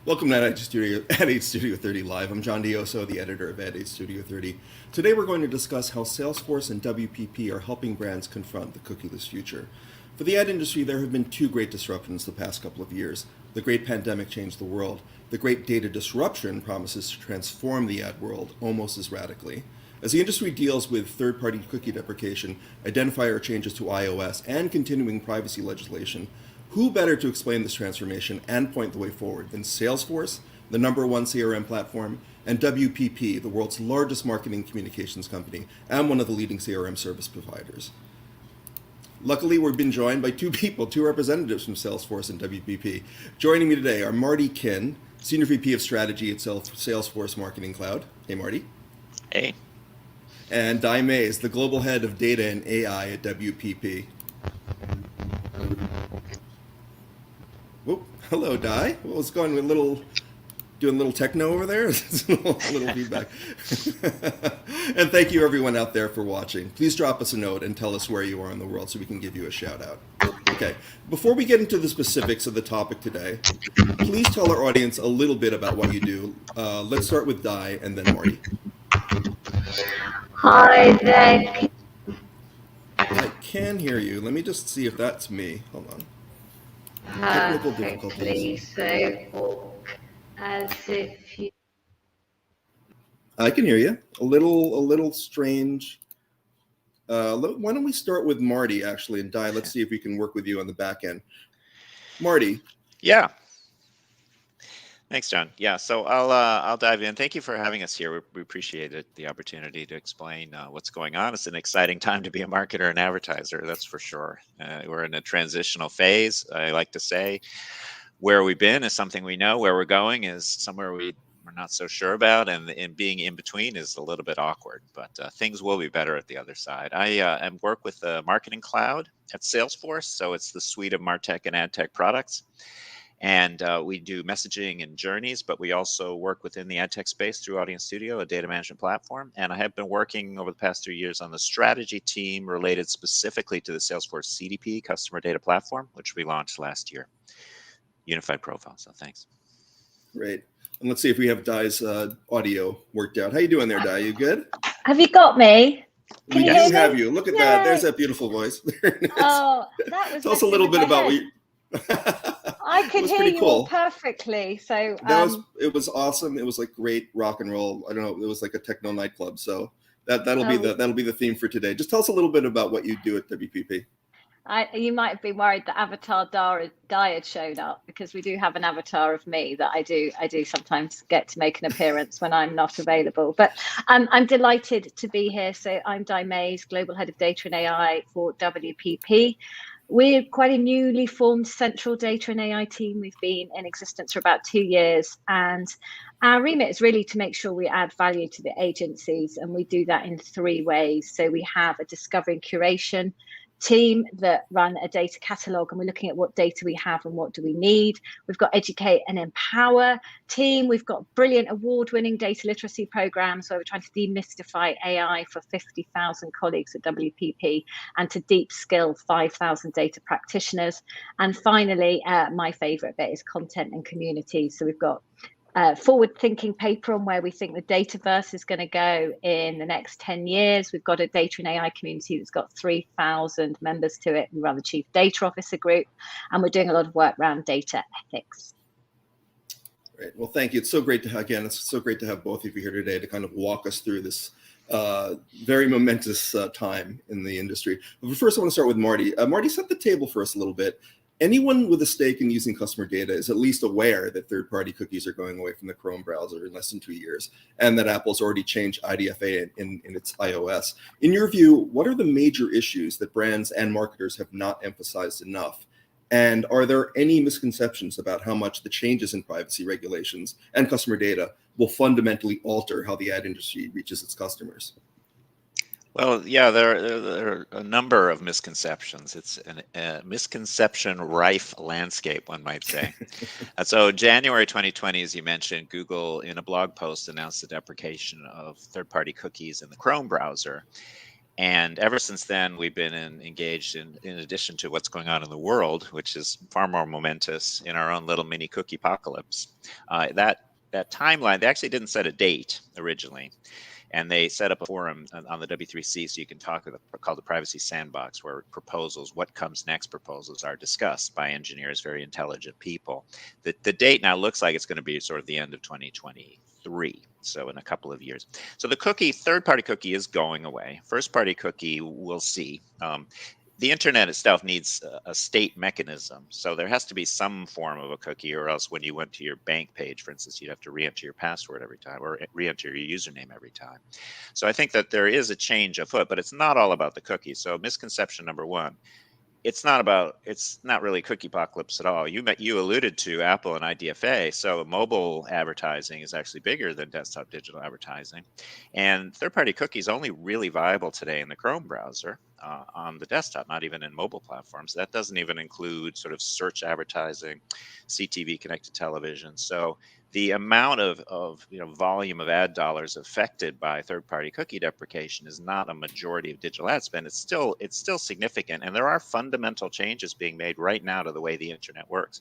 Welcome to Ad Age Studio 30 Live. I'm John Dioso, the editor of Ad Age Studio 30. Today we're going to discuss how Salesforce and WPP are helping brands confront the cookieless future. For the ad industry, there have been two great disruptions the past couple of years. The great pandemic changed the world. The great data disruption promises to transform the ad world almost as radically. As the industry deals with third-party cookie deprecation, identifier changes to iOS, and continuing privacy legislation, who better to explain this transformation and point the way forward than Salesforce, the number one CRM platform, and WPP, the world's largest marketing communications company and one of the leading CRM service providers? Luckily, we've been joined by two representatives from Salesforce and WPP. Joining me today are Marty Kinn, Senior VP of Strategy at Salesforce Marketing Cloud. Hey, Marty. Hey. And Di Mays, the Global Head of Data and AI at WPP. Whoop. Hello, Di. What was going on? Doing a little techno over there? A little feedback. And thank you, everyone out there, for watching. Please drop us a note and tell us where you are in the world so we can give you a shout out. Okay. Before we get into the specifics of the topic today, please tell our audience a little bit about what you do. Let's start with Di and then Marty. Hi there. I can hear you. Let me just see if that's me. Hold on. Technical difficulties. So, as if you... I can hear you. A little strange. Why don't we start with Marty, actually, and Di, let's see if we can work with you on the back end. Marty. Yeah. Thanks, John. Yeah, so I'll dive in. Thank you for having us here. We appreciate it, the opportunity to explain what's going on. It's an exciting time to be a marketer and advertiser, that's for sure. We're in a transitional phase. I like to say where we've been is something we know. Where we're going is somewhere we're not so sure about, and being in between is a little bit awkward. But things will be better at the other side. I work with the Marketing Cloud at Salesforce, so it's the suite of MarTech and AdTech products. And we do messaging and journeys, but we also work within the ad tech space through Audience Studio, a data management platform. And I have been working over the past 3 years on the strategy team related specifically to the Salesforce CDP, Customer Data Platform, which we launched last year. Unified profile, so thanks. Great. And let's see if we have Di's audio worked out. How you doing there, Di? You good? Have you got me? We do have you. Look at that. There's that beautiful voice. Oh, that was... Tell us a little bit about what you... I could hear you all perfectly. So it was awesome. It was like great rock and roll. I don't know. It was like a techno nightclub. So that'll be the theme for today. Just tell us a little bit about what you do at WPP. You might have been worried that Avatar Di had showed up, because we do have an avatar of me that I do sometimes get to make an appearance when I'm not available. But I'm delighted to be here. So I'm Di Mays, Global Head of Data and AI for WPP. We're quite a newly formed central data and AI team. We've been in existence for about 2 years, and our remit is really to make sure we add value to the agencies, and we do that in 3 ways. So we have a discovery and curation team that run a data catalog, and we're looking at what data we have and what do we need. We've got educate and empower team. We've got brilliant award-winning data literacy programs where we're trying to demystify AI for 50,000 colleagues at WPP and to deep skill 5,000 data practitioners. And finally, my favorite bit is content and community. So we've got forward-thinking paper on where we think the dataverse is going to go in the next 10 years. We've got a data and AI community that's got 3,000 members to it. We run the Chief Data Officer group, and we're doing a lot of work around data ethics. Great. Well, thank you. It's so great to have both of you here today to kind of walk us through this very momentous time in the industry. But first, I want to start with Marty. Marty, set the table for us a little bit. Anyone with a stake in using customer data is at least aware that third-party cookies are going away from the Chrome browser in less than 2 years, and that Apple's already changed IDFA in its iOS. In your view, what are the major issues that brands and marketers have not emphasized enough? And are there any misconceptions about how much the changes in privacy regulations and customer data will fundamentally alter how the ad industry reaches its customers? Well, yeah, there are a number of misconceptions. It's a misconception-rife landscape, one might say. So January 2020, as you mentioned, Google, in a blog post, announced the deprecation of third-party cookies in the Chrome browser. And ever since then, we've been engaged in addition to what's going on in the world, which is far more momentous, in our own little mini cookie apocalypse. That timeline, they actually didn't set a date originally. And they set up a forum on the W3C so you can talk with called the Privacy Sandbox, where proposals, what comes next proposals, are discussed by engineers, very intelligent people. The date now looks like it's going to be sort of the end of 2023, so in a couple of years. So the cookie, third-party cookie, is going away. First-party cookie, we'll see. The internet itself needs a state mechanism. So there has to be some form of a cookie, or else when you went to your bank page, for instance, you'd have to re-enter your password every time, or re-enter your username every time. So I think that there is a change afoot, but it's not all about the cookie. So misconception number one, it's not really cookie apocalypse at all. You alluded to Apple and IDFA. So mobile advertising is actually bigger than desktop digital advertising. And third-party cookies only really viable today in the Chrome browser on the desktop, not even in mobile platforms. That doesn't even include sort of search advertising, CTV, connected television. So the amount of volume of ad dollars affected by third-party cookie deprecation is not a majority of digital ad spend. It's still significant, and there are fundamental changes being made right now to the way the internet works.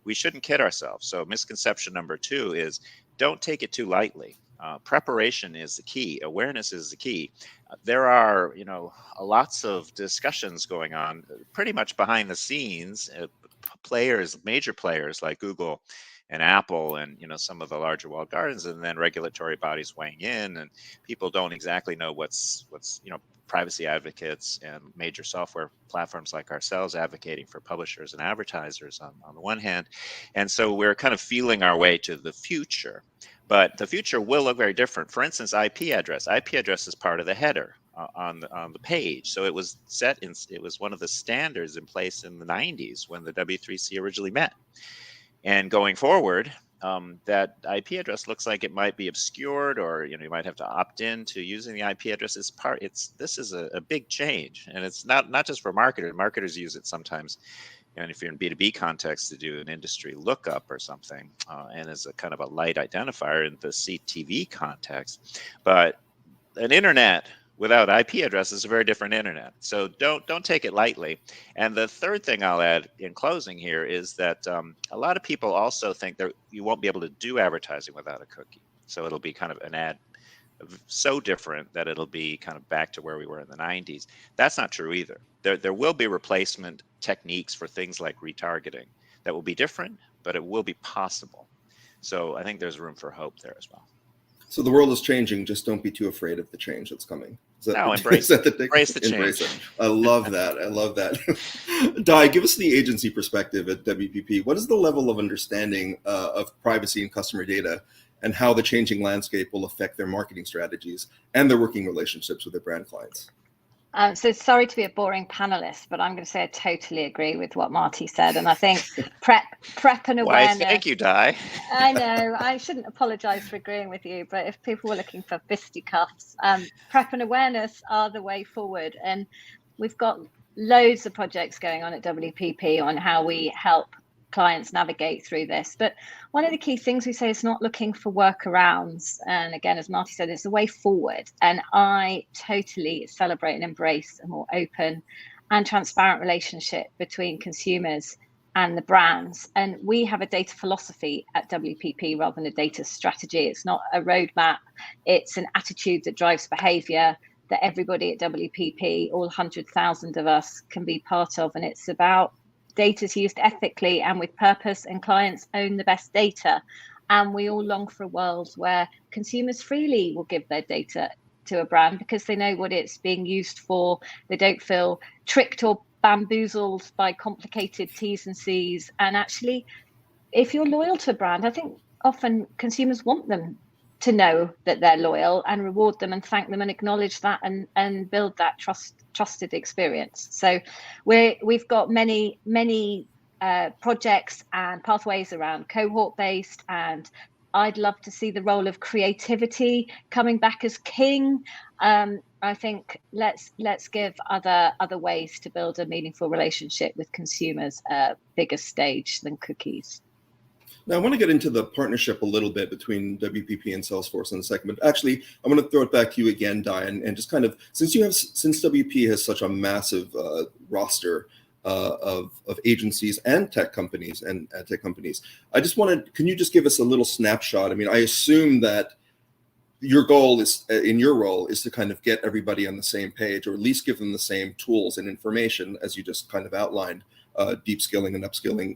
We shouldn't kid ourselves. So misconception number two is, don't take it too lightly. Preparation is the key. Awareness is the key. There are lots of discussions going on pretty much behind the scenes. Major players like Google and Apple and some of the larger walled gardens, and then regulatory bodies weighing in, and people don't exactly know what's privacy advocates and major software platforms like ourselves advocating for publishers and advertisers on the one hand. And so we're kind of feeling our way to the future, but the future will look very different. For instance, IP address is part of the header on the page. So it was it was one of the standards in place in the 90s when the W3C originally met. And going forward, that IP address looks like it might be obscured, or you might have to opt in to using the IP address as part. This is a big change, and it's not just for marketers. Marketers use it sometimes, and if you're in B2B context, to do an industry lookup or something, and as a kind of a light identifier in the CTV context. But an internet without IP address is a very different internet. So don't take it lightly. And the third thing I'll add in closing here is that a lot of people also think that you won't be able to do advertising without a cookie. So it'll be kind of an ad so different that it'll be kind of back to where we were in the 90s. That's not true either. There will be replacement techniques for things like retargeting that will be different, but it will be possible. So I think there's room for hope there as well. So the world is changing. Just don't be too afraid of the change that's coming. Embrace the change. Embrace it. I love that. I love that. Di, give us the agency perspective at WPP. What is the level of understanding of privacy and customer data, and how the changing landscape will affect their marketing strategies and their working relationships with their brand clients? So sorry to be a boring panelist, but I'm going to say I totally agree with what Marty said. And I think prep and awareness. Why, thank you, Di. I know, I shouldn't apologize for agreeing with you, but if people were looking for fisticuffs, prep and awareness are the way forward. And we've got loads of projects going on at WPP on how we help clients navigate through this. But one of the key things we say is not looking for workarounds. And again, as Marty said, it's the way forward. And I totally celebrate and embrace a more open and transparent relationship between consumers and the brands. And we have a data philosophy at WPP rather than a data strategy. It's not a roadmap. It's an attitude that drives behavior that everybody at WPP, all 100,000 of us, can be part of. And it's about data is used ethically and with purpose, and clients own the best data. And we all long for a world where consumers freely will give their data to a brand because they know what it's being used for. They don't feel tricked or bamboozled by complicated T's and C's. And actually, if you're loyal to a brand, I think often consumers want them to know that they're loyal and reward them and thank them and acknowledge that and build that trusted experience. So we've got many projects and pathways around cohort based, and I'd love to see the role of creativity coming back as king. I think let's give other ways to build a meaningful relationship with consumers a bigger stage than cookies. Now, I want to get into the partnership a little bit between WPP and Salesforce in a second, but actually, I'm going to throw it back to you again, Di, and just kind of, since WP has such a massive roster of agencies and tech companies and ad tech companies, can you just give us a little snapshot? I mean, I assume that your goal is, in your role, is to kind of get everybody on the same page, or at least give them the same tools and information, as you just kind of outlined, deep skilling and upskilling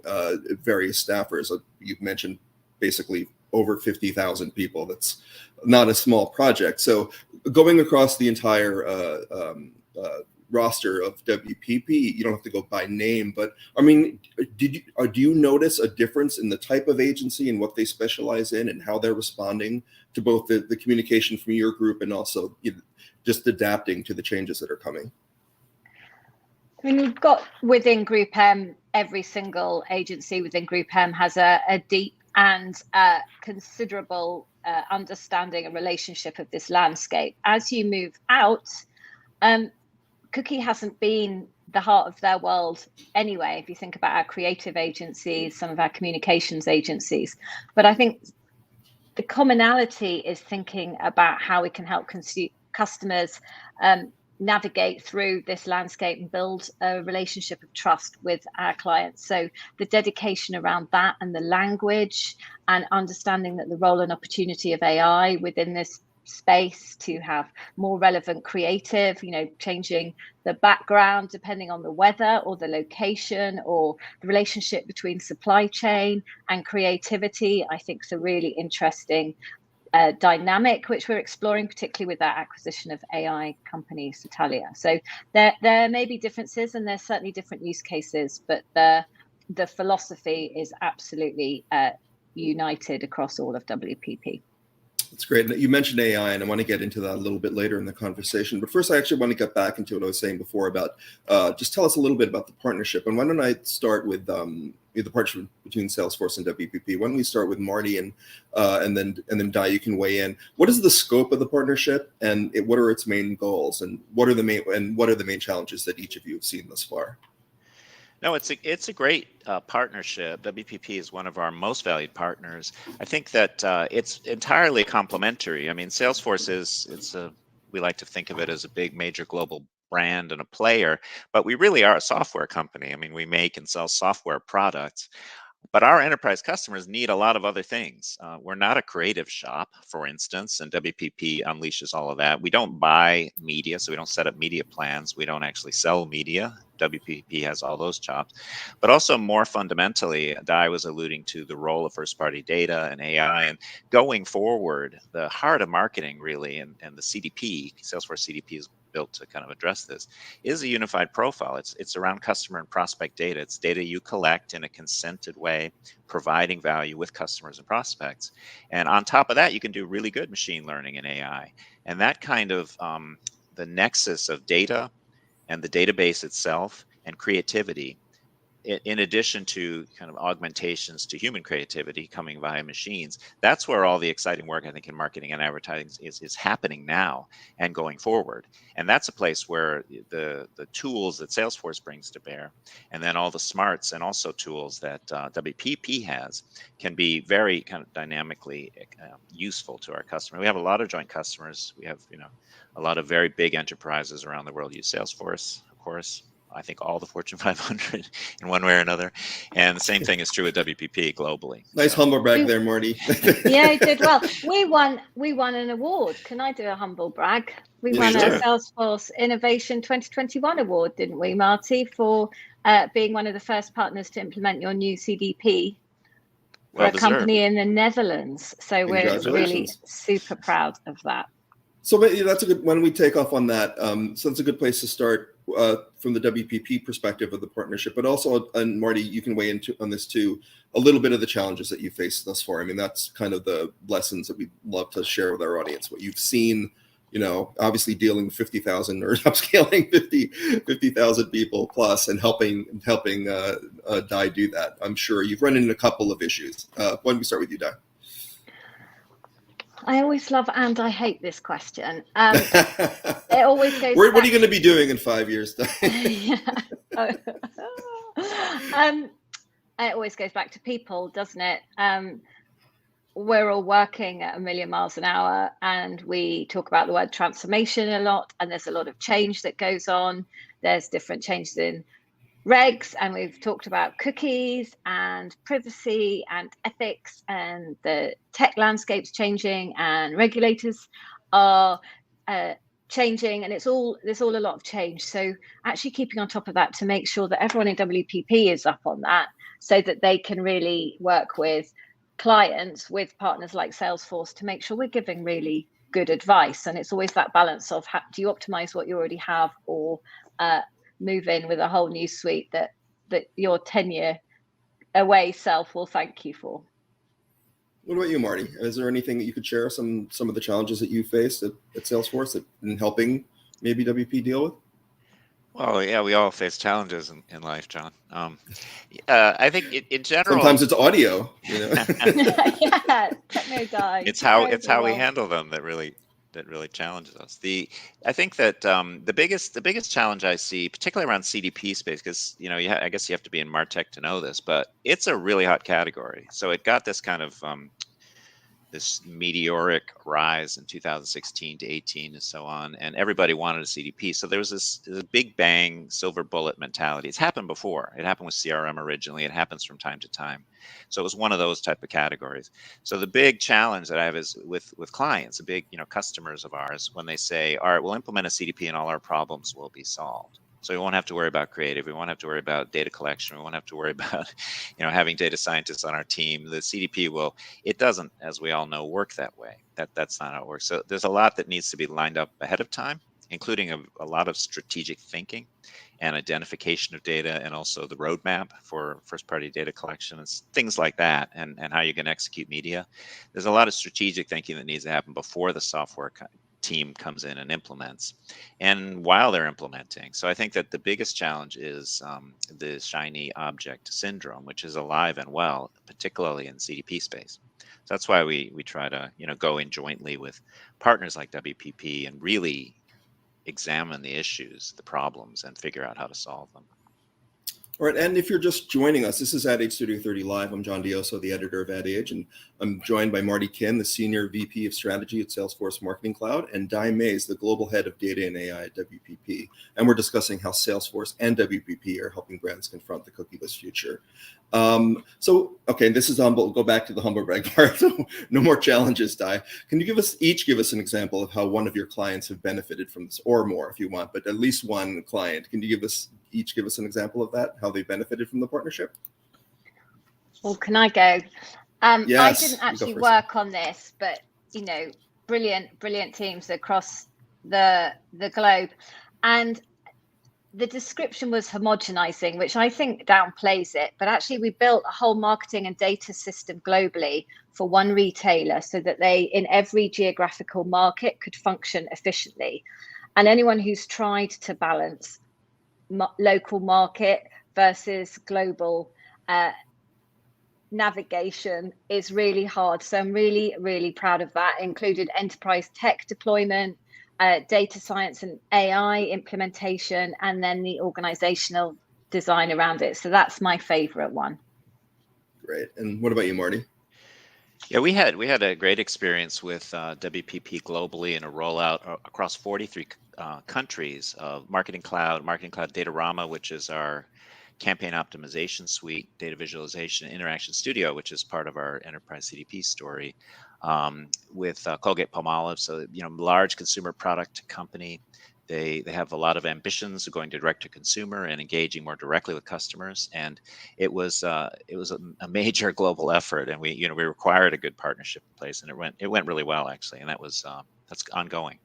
various staffers. You've mentioned basically over 50,000 people. That's not a small project. So going across the entire roster of WPP, you don't have to go by name, but I mean, do you notice a difference in the type of agency and what they specialize in and how they're responding to both the communication from your group and also just adapting to the changes that are coming? I mean, we've got within Group M, every single agency within Group M has a deep and considerable understanding and relationship of this landscape. As you move out, cookie hasn't been the heart of their world anyway, if you think about our creative agencies, some of our communications agencies. But I think the commonality is thinking about how we can help customers navigate through this landscape and build a relationship of trust with our clients. So the dedication around that and the language and understanding that the role and opportunity of AI within this space to have more relevant creative, changing the background depending on the weather or the location or the relationship between supply chain and creativity, I think is a really interesting dynamic, which we're exploring, particularly with that acquisition of AI company Satalia. So there may be differences, and there's certainly different use cases, but the philosophy is absolutely united across all of WPP. That's great. You mentioned AI, and I want to get into that a little bit later in the conversation. But first, I actually want to get back into what I was saying before about just tell us a little bit about the partnership. And why don't I start with the partnership between Salesforce and WPP? Why don't we start with Marty and then Di, you can weigh in. What is the scope of the partnership, and what are its main goals, and what are the main challenges that each of you have seen thus far? No, it's a great partnership. WPP is one of our most valued partners. I think that it's entirely complementary. I mean, Salesforce we like to think of it as a big major global brand and a player, but we really are a software company. I mean, we make and sell software products. But our enterprise customers need a lot of other things. We're not a creative shop, for instance, and WPP unleashes all of that. We don't buy media, so we don't set up media plans. We don't actually sell media. WPP has all those chops. But also more fundamentally, Di was alluding to the role of first-party data and AI. And going forward, the heart of marketing really, and the CDP, Salesforce CDP is built to kind of address this, is a unified profile. It's around customer and prospect data. It's data you collect in a consented way, providing value with customers and prospects. And on top of that, you can do really good machine learning and AI. And that kind of the nexus of data and the database itself and creativity, in addition to kind of augmentations to human creativity coming via machines, that's where all the exciting work, I think, in marketing and advertising is happening now and going forward. And that's a place where the tools that Salesforce brings to bear, and then all the smarts and also tools that WPP has, can be very kind of dynamically useful to our customer. We have a lot of joint customers. We have, a lot of very big enterprises around the world use Salesforce, of course. I think all the Fortune 500 in one way or another. And the same thing is true with WPP globally. Nice humble brag there, Marty. Yeah, you did well. We won an award. Can I do a humble brag? We won a Salesforce Innovation 2021 award, didn't we, Marty, for being one of the first partners to implement your new CDP for a company in the Netherlands. So we're really super proud of that. So that's a good, when we take off on that, so that's a good place to start from the WPP perspective of the partnership, but also, and Marty, you can weigh in on this too, a little bit of the challenges that you faced thus far. I mean, that's kind of the lessons that we'd love to share with our audience, what you've seen, obviously dealing with 50,000 or upscaling 50,000 people plus and helping Di do that. I'm sure you've run into a couple of issues. Why don't we start with you, Di? I always love and I hate this question. It always goes. What are you going to be doing in 5 years? it always goes back to people, doesn't it? We're all working at a million miles an hour, and we talk about the word transformation a lot, and there's a lot of change that goes on. There's different changes in regs, and we've talked about cookies and privacy and ethics, and the tech landscape's changing, and regulators are changing, and there's all a lot of change. So actually keeping on top of that to make sure that everyone in WPP is up on that, so that they can really work with clients, with partners like Salesforce, to make sure we're giving really good advice. And it's always that balance of do you optimize what you already have, or move in with a whole new suite that your 10-year away self will thank you for. What about you, Marty? Is there anything that you could share, some of the challenges that you faced at Salesforce in helping maybe WP deal with? Well, yeah, we all face challenges in life, John. I think in general, sometimes it's audio. You know? Yeah, techno guy. It's how we handle them that really challenges us. I think that the biggest challenge I see, particularly around CDP space, because I guess you have to be in MarTech to know this, but it's a really hot category. So it got this kind of this meteoric rise in 2016 to 18 and so on, and everybody wanted a CDP. So there was this big bang silver bullet mentality. It's happened before. It happened with CRM originally. It happens from time to time. So it was one of those type of categories. So the big challenge that I have is with clients, the big customers of ours, when they say, all right, we'll implement a CDP and all our problems will be solved. So we won't have to worry about creative. We won't have to worry about data collection. We won't have to worry about, having data scientists on our team. The CDP it doesn't, as we all know, work that way. That's not how it works. So there's a lot that needs to be lined up ahead of time, including a lot of strategic thinking and identification of data, and also the roadmap for first-party data collection and things like that, and how you can execute media. There's a lot of strategic thinking that needs to happen before the software team comes in and implements, and while they're implementing. So I think that the biggest challenge is the shiny object syndrome, which is alive and well, particularly in CDP space. So that's why we try to go in jointly with partners like WPP and really examine the issues, the problems, and figure out how to solve them. All right, and if you're just joining us, this is Ad Age Studio 30 Live. I'm John Dioso, the editor of Ad Age, and I'm joined by Marty Kim, the Senior VP of Strategy at Salesforce Marketing Cloud, and Di Mays, the Global Head of Data and AI at WPP. And we're discussing how Salesforce and WPP are helping brands confront the cookieless future. Okay, this is we'll go back to the humble brag part. So no more challenges, Di. Can you each give us an example of how one of your clients have benefited from this, or more if you want, but at least one client? Can you each give us an example of that, how they benefited from the partnership? Well, can I go? Yes, I didn't actually work on this, but brilliant teams across the globe, and the description was homogenizing, which I think downplays it. But actually, we built a whole marketing and data system globally for one retailer, so that they, in every geographical market, could function efficiently. And anyone who's tried to balance local market versus global navigation is really hard. So I'm really, really proud of that. It included enterprise tech deployment, data science and AI implementation, and then the organizational design around it. So that's my favorite one. Great. And what about you, Marty? Yeah, we had a great experience with WPP globally in a rollout across 43 countries of Marketing Cloud Datarama, which is our campaign optimization suite, data visualization, Interaction Studio, which is part of our enterprise CDP story, with Colgate-Palmolive, so large consumer product company. They have a lot of ambitions of going direct to consumer and engaging more directly with customers, and it was a major global effort, and we required a good partnership in place, and it went really well actually, and that's ongoing.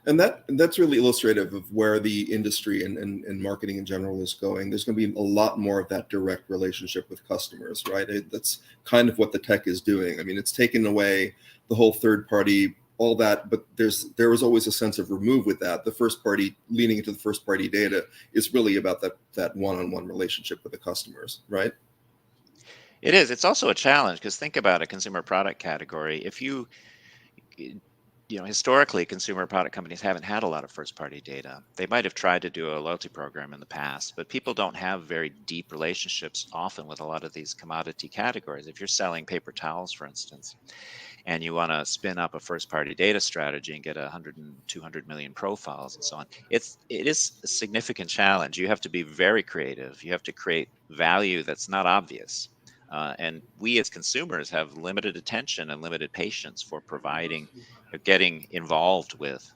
And that's really illustrative of where the industry and marketing in general is going. There's going to be a lot more of that direct relationship with customers, right? That's kind of what the tech is doing. I mean, it's taken away the whole third party, all that, but there was always a sense of remove with that. The first party, leaning into the first party data, is really about that one-on-one relationship with the customers, right? It is. It's also a challenge, because think about a consumer product category. If you historically, consumer product companies haven't had a lot of first-party data. They might have tried to do a loyalty program in the past, but people don't have very deep relationships often with a lot of these commodity categories. If you're selling paper towels, for instance, and you want to spin up a first-party data strategy and get 100 and 200 million profiles and so on, it is a significant challenge. You have to be very creative. You have to create value that's not obvious. And we as consumers have limited attention and limited patience for providing, getting involved with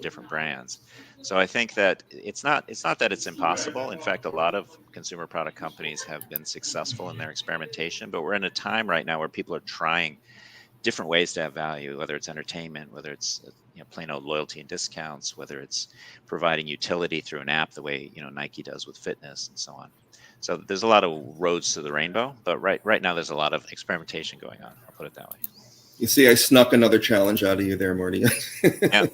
different brands. So I think that it's not that it's impossible. In fact, a lot of consumer product companies have been successful in their experimentation, but we're in a time right now where people are trying different ways to have value, whether it's entertainment, whether it's plain old loyalty and discounts, whether it's providing utility through an app the way Nike does with fitness and so on. So there's a lot of roads to the rainbow, but right now there's a lot of experimentation going on. I'll put it that way. You see, I snuck another challenge out of you there, Marty. Yeah.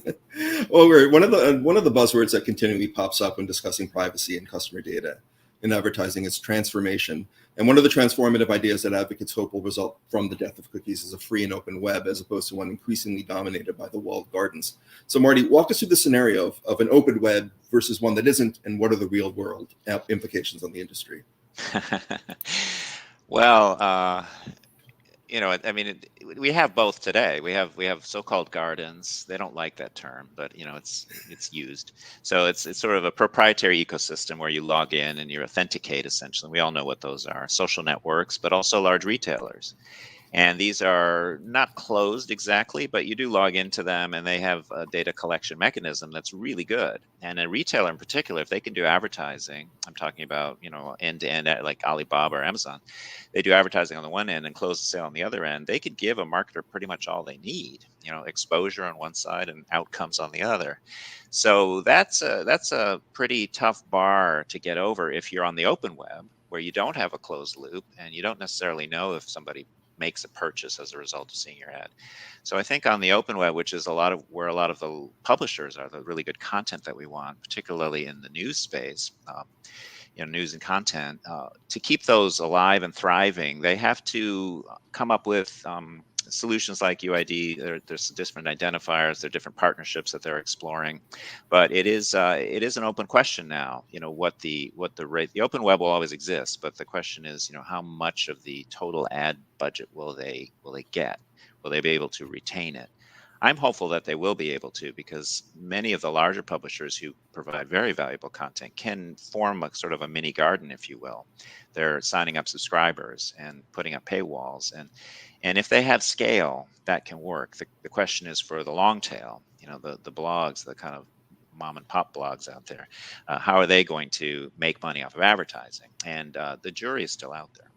Well, one of the buzzwords that continually pops up when discussing privacy and customer data in advertising is transformation. And one of the transformative ideas that advocates hope will result from the death of cookies is a free and open web, as opposed to one increasingly dominated by the walled gardens. So, Marty, walk us through the scenario of an open web versus one that isn't, and what are the real world implications on the industry? Well, we have both today. We have so-called gardens. They don't like that term, but it's used. So it's sort of a proprietary ecosystem where you log in and you authenticate essentially. We all know what those are: social networks, but also large retailers. And these are not closed exactly, but you do log into them, and they have a data collection mechanism that's really good. And a retailer in particular, if they can do advertising, I'm talking about, end to end, like Alibaba or Amazon, they do advertising on the one end and close the sale on the other end. They could give a marketer pretty much all they need, exposure on one side and outcomes on the other. So that's a pretty tough bar to get over if you're on the open web, where you don't have a closed loop and you don't necessarily know if somebody makes a purchase as a result of seeing your ad. So I think on the open web, which is where a lot of the publishers are, the really good content that we want, particularly in the news space, news and content, to keep those alive and thriving, they have to come up with solutions like UID. There's different identifiers, there are different partnerships that they're exploring, but it is an open question now. What the rate, the open web will always exist, but the question is, how much of the total ad budget will they get? Will they be able to retain it? I'm hopeful that they will be able to, because many of the larger publishers who provide very valuable content can form a sort of a mini garden, if you will. They're signing up subscribers and putting up paywalls, and if they have scale, that can work. The question is for the long tail, the blogs, the kind of mom and pop blogs out there, how are they going to make money off of advertising? And the jury is still out there.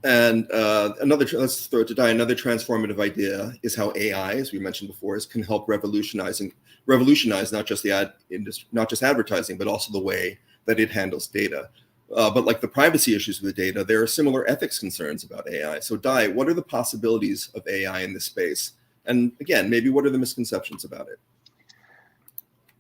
And let's throw it to Di. Another transformative idea is how AI, as we mentioned before, can help revolutionize not just the ad industry, not just advertising, but also the way that it handles data. But like the privacy issues with the data, there are similar ethics concerns about AI. So Di, what are the possibilities of AI in this space? And again, maybe what are the misconceptions about it?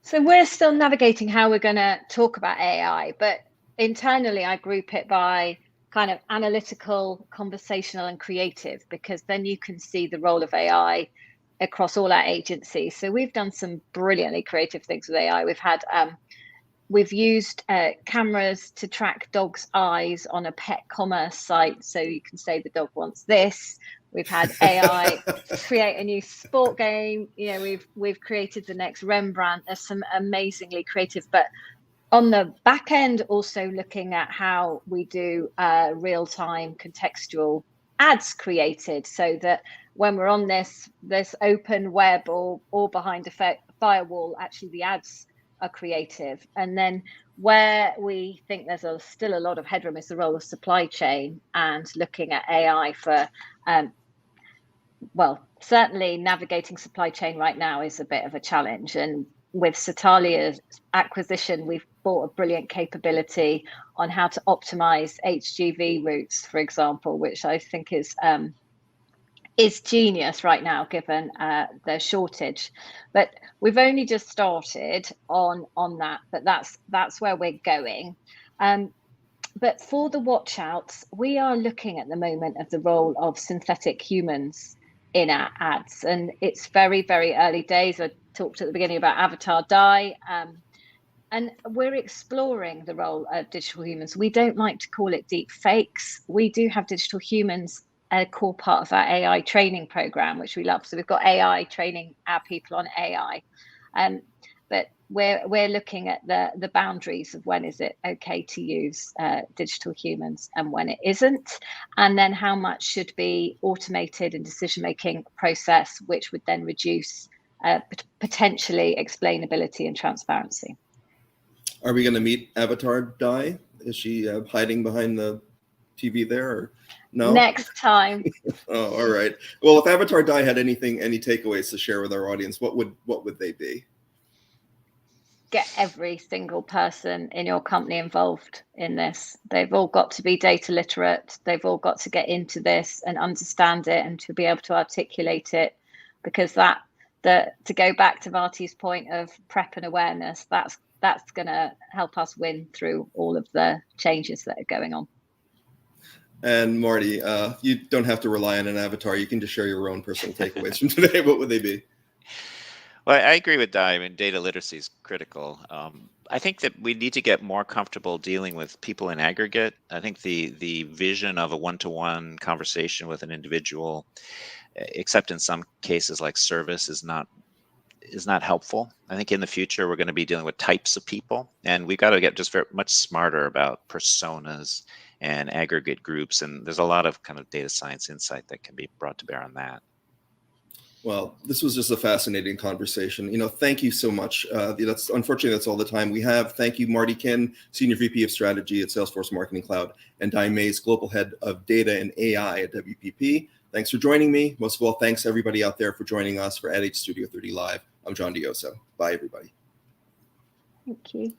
So we're still navigating how we're going to talk about AI, but internally I group it by kind of analytical, conversational, and creative, because then you can see the role of AI across all our agencies. So we've done some brilliantly creative things with AI. We've used cameras to track dogs' eyes on a pet commerce site, so you can say the dog wants this. We've had AI create a new sport game. We've created the next Rembrandt. There's some amazingly creative, but on the back end, also looking at how we do real-time contextual ads created, so that when we're on this open web or behind a firewall, actually the ads are creative. And then where we think there's still a lot of headroom is the role of supply chain, and looking at AI for, certainly navigating supply chain right now is a bit of a challenge. And with Satalia's acquisition, we've bought a brilliant capability on how to optimize HGV routes, for example, which I think is genius right now, given the shortage. But we've only just started on that, but that's where we're going. But for the watch outs, we are looking at the moment at the role of synthetic humans in our ads. And it's very, very early days. I talked at the beginning about avatar dye. And we're exploring the role of digital humans. We don't like to call it deep fakes. We do have digital humans, a core part of our AI training program, which we love. So we've got AI training our people on AI. But we're looking at the boundaries of when is it okay to use digital humans and when it isn't, and then how much should be automated in decision-making process, which would then reduce potentially explainability and transparency. Are we going to meet Avatar Dai? Is she hiding behind the TV there, or no? Next time. Oh, all right. Well, if Avatar Dai had any takeaways to share with our audience, what would they be? Get every single person in your company involved in this. They've all got to be data literate. They've all got to get into this and understand it and to be able to articulate it, because to go back to Varti's point of prep and awareness, that's going to help us win through all of the changes that are going on. And Marty, you don't have to rely on an avatar. You can just share your own personal takeaways from today. What would they be? Well, I agree with Di. I mean, data literacy is critical. I think that we need to get more comfortable dealing with people in aggregate. I think the vision of a one-to-one conversation with an individual, except in some cases like service, is not helpful. I think in the future we're going to be dealing with types of people, and we've got to get just very much smarter about personas and aggregate groups. And there's a lot of kind of data science insight that can be brought to bear on that. Well, this was just a fascinating conversation. Thank you so much. Unfortunately, that's all the time we have. Thank you, Marty Kin, Senior VP of Strategy at Salesforce Marketing Cloud, and Di Mays, Global Head of Data and AI at WPP. Thanks for joining me. Most of all, thanks everybody out there for joining us for Ad Age Studio 30 Live. I'm John Dioso. Bye, everybody. Thank you.